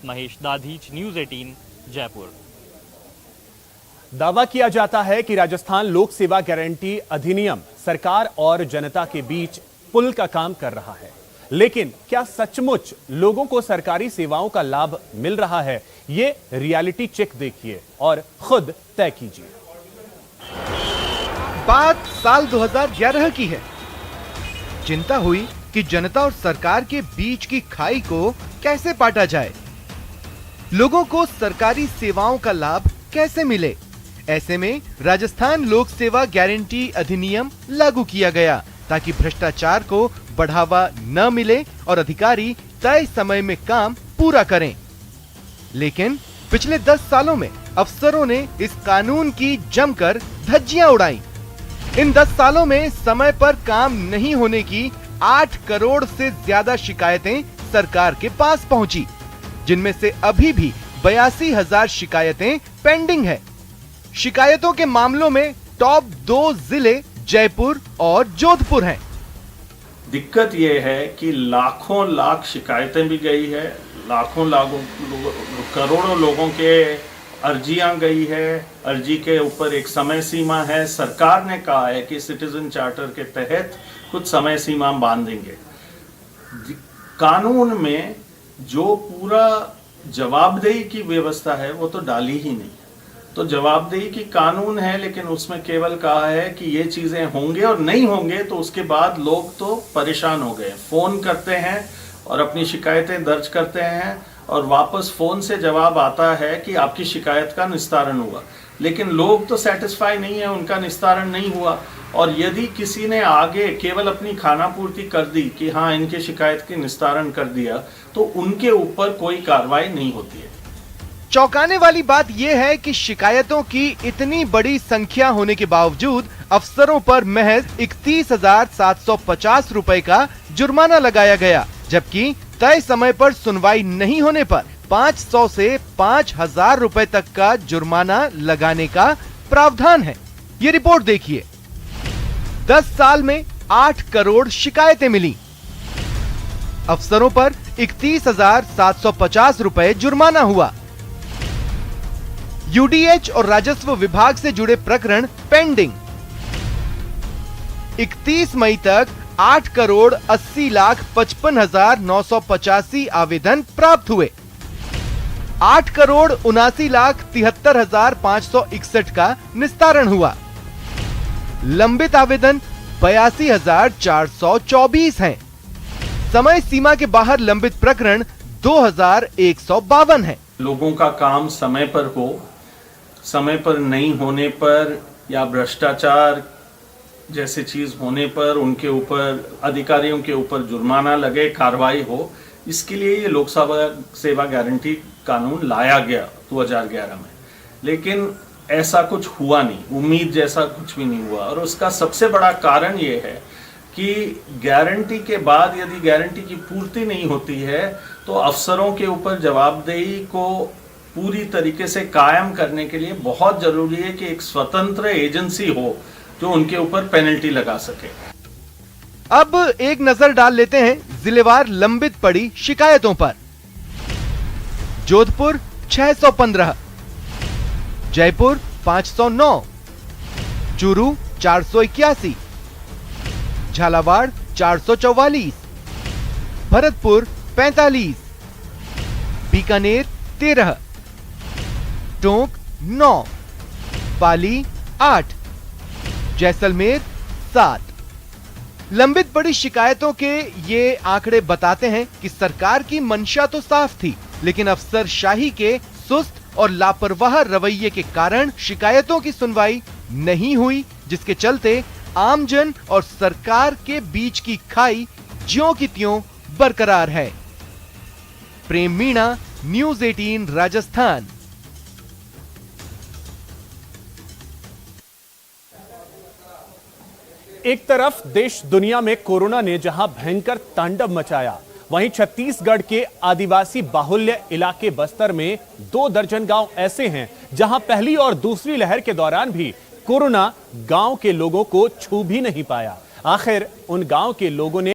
Mahesh Dadhich, news 18, Jaipur. दावा किया जाता है कि राजस्थान लोक सेवा गारंटी अधिनियम सरकार और जनता के बीच पुल का काम कर रहा है, लेकिन क्या सचमुच लोगों को सरकारी सेवाओं का लाभ मिल रहा है? ये रियलिटी चेक देखिए और खुद तय कीजिए। बात साल 2011 की है। चिंता हुई कि जनता और सरकार के बीच की खाई को कैसे पाटा जाए, लोगों को सरकारी सेवाओं का लाभ कैसे मिले। ऐसे में राजस्थान लोक सेवा गारंटी अधिनियम लागू किया गया ताकि भ्रष्टाचार को बढ़ावा न मिले और अधिकारी तय समय में काम पूरा करें। लेकिन पिछले 10 सालों में अफसरों ने इस कानून की जमकर धज्जियां उड़ाई। इन 10 सालों में समय पर काम नहीं होने की 8 करोड़ से ज्यादा शिकायतें सरकार के पास पहुंची, जिनमें से अभी भी 82,000 शिकायतें पेंडिंग है। शिकायतों के मामलों में टॉप 2 जिले जयपुर और जोधपुर हैं। दिक्कत यह है कि लाखों लाख शिकायतें भी गई है, करोड़ों लोगों के अर्जियां गई है। अर्जी के ऊपर एक समय सीमा है। सरकार ने कहा है कि सिटीजन चार्टर के तहत कुछ समय सीमा बांधेंगे। कानून में जो पूरा जवाबदेही की व्यवस्था है वो तो डाली ही नहीं। तो जवाबदेही की कानून है, लेकिन उसमें केवल कहा है कि ये चीजें होंगे और नहीं होंगे तो उसके बाद लोग तो परेशान हो गए, फोन करते हैं और अपनी शिकायतें दर्ज करते हैं और वापस फोन से जवाब आता है कि आपकी शिकायत का निस्तारण हुआ, लेकिन लोग तो सेटिस्फाई नहीं है, उनका निस्तारण नहीं हुआ। और यदि किसी ने आगे केवल अपनी खानापूर्ति कर दी कि हाँ इनके शिकायत के निस्तारण कर दिया, तो उनके ऊपर कोई कार्रवाई नहीं होती है। चौंकाने वाली बात यह है कि शिकायतों की इतनी बड़ी संख्या होने के बावजूद अफसरों पर महज 31,750 रुपए का जुर्माना लगाया गया, जबकि तय समय पर सुनवाई नहीं होने पर 500 से 5,000 रुपए तक का जुर्माना लगाने का प्रावधान है। ये रिपोर्ट देखिए। 10 साल में 8 करोड़ शिकायतें मिली। अफसरों पर 31,750 रुपए जुर्माना हुआ। यूडीएच और राजस्व विभाग से जुड़े प्रकरण पेंडिंग। 31 मई तक 8 करोड़ 80,55,985 आवेदन प्राप्त हुए। 8 करोड़ 79,73,561 का निस्तारण हुआ। लंबित आवेदन 82,424 हैं। समय सीमा के बाहर लंबित प्रकरण 2,152 हैं। लोगों का काम समय पर हो, समय पर नहीं होने पर या भ्रष्टाचार जैसे चीज होने पर उनके ऊपर, अधिकारियों के ऊपर जुर्माना लगे, कार्रवाई हो, इसके लिए ये लोक सेवा गारंटी कानून लाया गया 2011 में। लेकिन ऐसा कुछ हुआ नहीं, उम्मीद जैसा कुछ भी नहीं हुआ। और उसका सबसे बड़ा कारण ये है कि गारंटी के बाद यदि गारंटी की पूर्ति नहीं होती है तो अफसरों के ऊपर जवाबदेही को पूरी तरीके से कायम करने के लिए बहुत जरूरी है कि एक स्वतंत्र एजेंसी हो जो उनके ऊपर पेनल्टी लगा सके। अब एक नजर डाल लेते हैं जिलेवार लंबित पड़ी शिकायतों पर। जोधपुर 615, जयपुर 509, चूरू 481, झालावाड़ 444, भरतपुर 45, बीकानेर 13, टोंक 9, पाली 8, जैसलमेर 7। लंबित पड़ी शिकायतों के ये आंकड़े बताते हैं कि सरकार की मंशा तो साफ थी, लेकिन अफसरशाही के सुस्त और लापरवाह रवैये के कारण शिकायतों की सुनवाई नहीं हुई, जिसके चलते आमजन और सरकार के बीच की खाई ज्यों की त्यों बरकरार है। प्रेम मीणा, न्यूज़ 18 राजस्थान। एक तरफ देश दुनिया में कोरोना ने जहां भयंकर तांडव मचाया, वहीं छत्तीसगढ़ के आदिवासी बाहुल्य इलाके बस्तर में 2 दर्जन गांव ऐसे हैं जहां पहली और दूसरी लहर के दौरान भी कोरोना गांव के लोगों को छू भी नहीं पाया। आखिर उन गांव के लोगों ने